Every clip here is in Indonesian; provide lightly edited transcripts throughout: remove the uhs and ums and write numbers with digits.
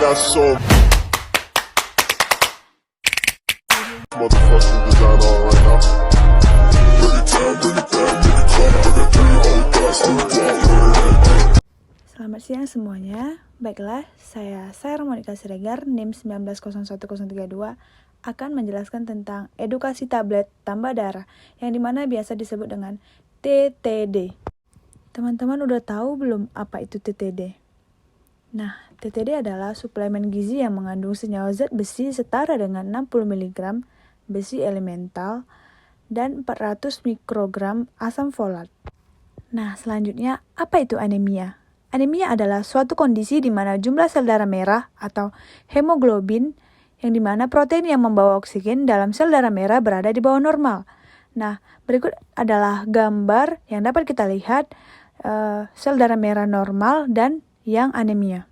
got so motherfucking design on right now. Bring it down, bring it down, make it clap. I got 3 old guys on the wall. Selamat siang semuanya. Baiklah, saya Monica Siregar, NIM 1901032 akan menjelaskan tentang edukasi tablet tambah darah yang dimana biasa disebut dengan TTD. Teman-teman udah tahu belum apa itu TTD? Nah, TTD adalah suplemen gizi yang mengandung senyawa zat besi setara dengan 60 mg besi elemental dan 400 mikrogram asam folat. Nah, selanjutnya apa itu anemia? Anemia adalah suatu kondisi di mana jumlah sel darah merah atau hemoglobin yang dimana protein yang membawa oksigen dalam sel darah merah berada di bawah normal. Nah, berikut adalah gambar yang dapat kita lihat sel darah merah normal dan yang anemia.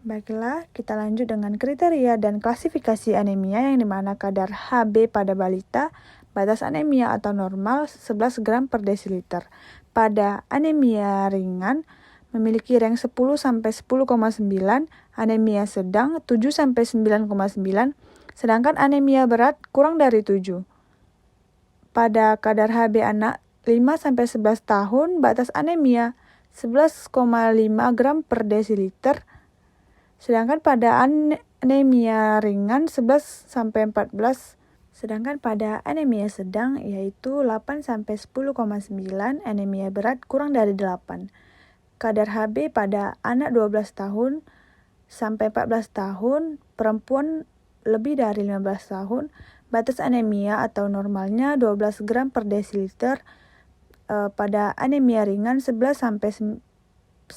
Baiklah, kita lanjut dengan kriteria dan klasifikasi anemia yang dimana kadar Hb pada balita, batas anemia atau normal 11 gram per desiliter. Pada anemia ringan, memiliki rank 10 sampai 10,9, anemia sedang 7 sampai 9,9, sedangkan anemia berat kurang dari 7. Pada kadar Hb anak 5 sampai 11 tahun, batas anemia 11,5 gram per desiliter, sedangkan pada anemia ringan 11 sampai 14, sedangkan pada anemia sedang yaitu 8 sampai 10,9, anemia berat kurang dari 8. Kadar Hb pada anak 12 tahun sampai 14 tahun, perempuan lebih dari 15 tahun, batas anemia atau normalnya 12 gram per desiliter. Pada anemia ringan 11 sampai 11,9,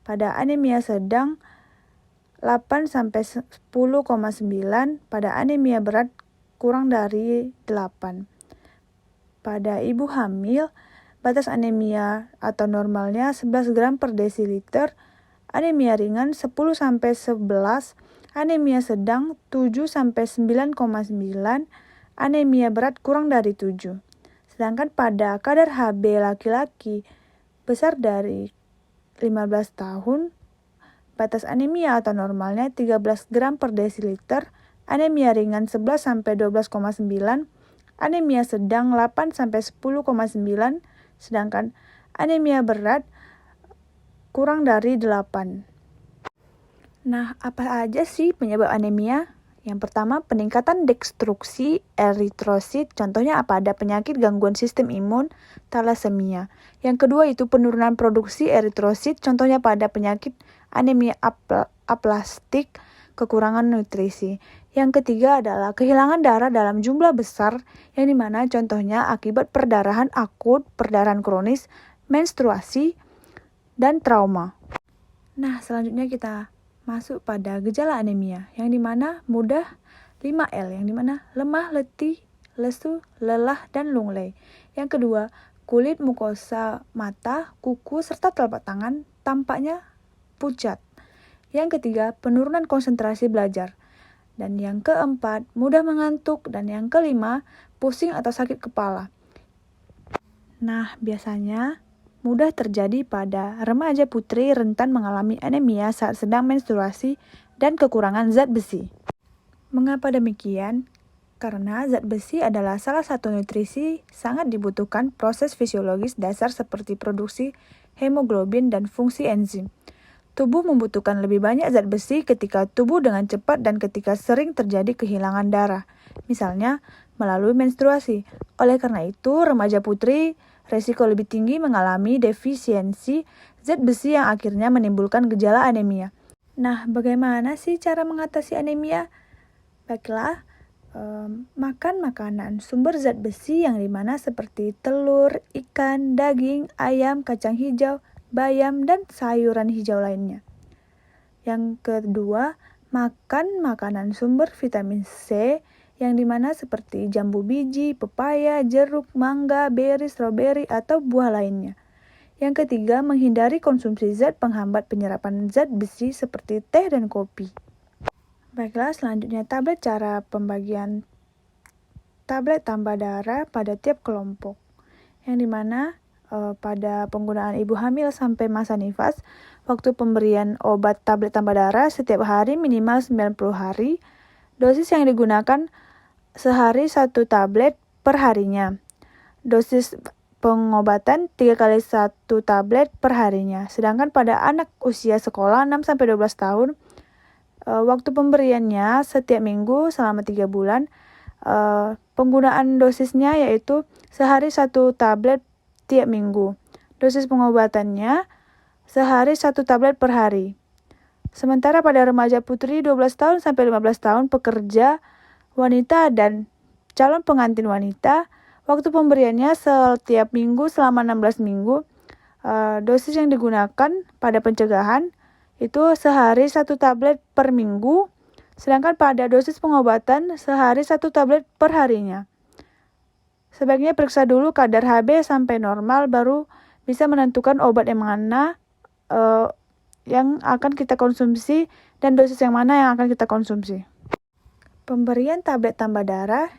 pada anemia sedang 8 sampai 10,9, pada anemia berat kurang dari 8. Pada ibu hamil, batas anemia atau normalnya 11 gram per desiliter, anemia ringan 10 sampai 11, anemia sedang 7 sampai 9,9, anemia berat kurang dari 7. Sedangkan pada kadar Hb laki-laki besar dari 15 tahun, batas anemia atau normalnya 13 gram per desiliter, anemia ringan 11 sampai 12,9, anemia sedang 8 sampai 10,9, sedangkan anemia berat kurang dari 8. Nah, apa aja sih penyebab anemia? Yang pertama, peningkatan destruksi eritrosit, contohnya apa? Ada penyakit gangguan sistem imun, thalassemia. Yang kedua itu penurunan produksi eritrosit, contohnya pada penyakit anemia aplastik, kekurangan nutrisi. Yang ketiga adalah kehilangan darah dalam jumlah besar, yang dimana contohnya akibat perdarahan akut, perdarahan kronis, menstruasi, dan trauma. Nah, selanjutnya kita masuk pada gejala anemia, yang dimana mudah 5L, yang dimana lemah, letih, lesu, lelah, dan lunglai. Yang kedua, kulit, mukosa, mata, kuku, serta telapak tangan tampaknya pucat. Yang ketiga, penurunan konsentrasi belajar. Dan yang keempat, mudah mengantuk. Dan yang kelima, pusing atau sakit kepala. Nah, biasanya mudah terjadi pada remaja putri rentan mengalami anemia saat sedang menstruasi dan kekurangan zat besi. Mengapa demikian? Karena zat besi adalah salah satu nutrisi sangat dibutuhkan proses fisiologis dasar seperti produksi hemoglobin dan fungsi enzim. Tubuh membutuhkan lebih banyak zat besi ketika tubuh dengan cepat dan ketika sering terjadi kehilangan darah, misalnya melalui menstruasi. Oleh karena itu, remaja putri resiko lebih tinggi mengalami defisiensi zat besi yang akhirnya menimbulkan gejala anemia. Nah, bagaimana sih cara mengatasi anemia? Baiklah, makan makanan sumber zat besi yang dimana seperti telur, ikan, daging, ayam, kacang hijau, bayam, dan sayuran hijau lainnya. Yang kedua, makan makanan sumber vitamin C yang dimana seperti jambu biji, pepaya, jeruk, mangga, beri, stroberi, atau buah lainnya. Yang ketiga, menghindari konsumsi zat penghambat penyerapan zat besi seperti teh dan kopi. Baiklah, selanjutnya cara pembagian tablet tambah darah pada tiap kelompok. Yang dimana pada penggunaan ibu hamil sampai masa nifas, waktu pemberian obat tablet tambah darah setiap hari minimal 90 hari. Dosis yang digunakan sehari 1 tablet per harinya. Dosis pengobatan 3 kali 1 tablet per harinya. Sedangkan pada anak usia sekolah 6-12 tahun, waktu pemberiannya setiap minggu selama 3 bulan. Penggunaan dosisnya yaitu sehari 1 tablet tiap minggu. Dosis pengobatannya sehari 1 tablet per hari. Sementara pada remaja putri 12 tahun sampai 15 tahun, pekerja wanita dan calon pengantin wanita, waktu pemberiannya setiap minggu selama 16 minggu. Dosis yang digunakan pada pencegahan itu sehari 1 tablet per minggu, sedangkan pada dosis pengobatan sehari 1 tablet per harinya. Sebaiknya periksa dulu kadar Hb sampai normal, baru bisa menentukan obat yang mana yang akan kita konsumsi dan dosis yang mana yang akan kita konsumsi. Pemberian tablet tambah darah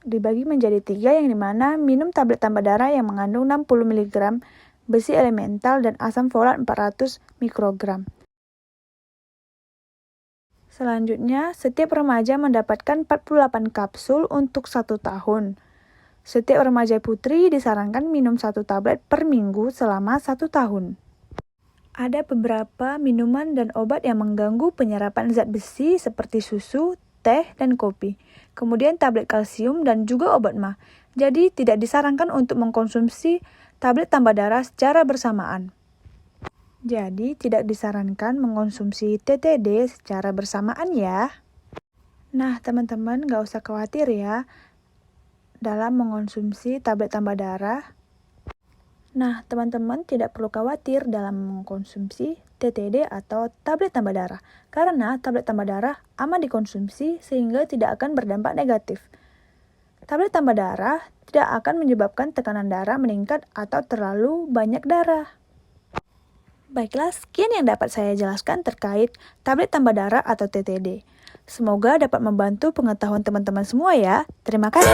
dibagi menjadi 3, yang dimana minum tablet tambah darah yang mengandung 60 mg besi elemental dan asam folat 400 mikrogram. Selanjutnya, setiap remaja mendapatkan 48 kapsul untuk 1 tahun. Setiap remaja putri disarankan minum 1 tablet per minggu selama 1 tahun. Ada beberapa minuman dan obat yang mengganggu penyerapan zat besi seperti susu, teh, dan kopi. Kemudian tablet kalsium dan juga obat MAH. Jadi tidak disarankan untuk mengkonsumsi tablet tambah darah secara bersamaan. Jadi tidak disarankan mengkonsumsi TTD secara bersamaan ya. Nah teman-teman gak usah khawatir ya dalam mengkonsumsi tablet tambah darah. Nah teman-teman tidak perlu khawatir dalam mengkonsumsi TTD atau tablet tambah darah, karena tablet tambah darah aman dikonsumsi sehingga tidak akan berdampak negatif. Tablet tambah darah tidak akan menyebabkan tekanan darah meningkat atau terlalu banyak darah. Baiklah, sekian yang dapat saya jelaskan terkait tablet tambah darah atau TTD. Semoga dapat membantu pengetahuan teman-teman semua ya. Terima kasih.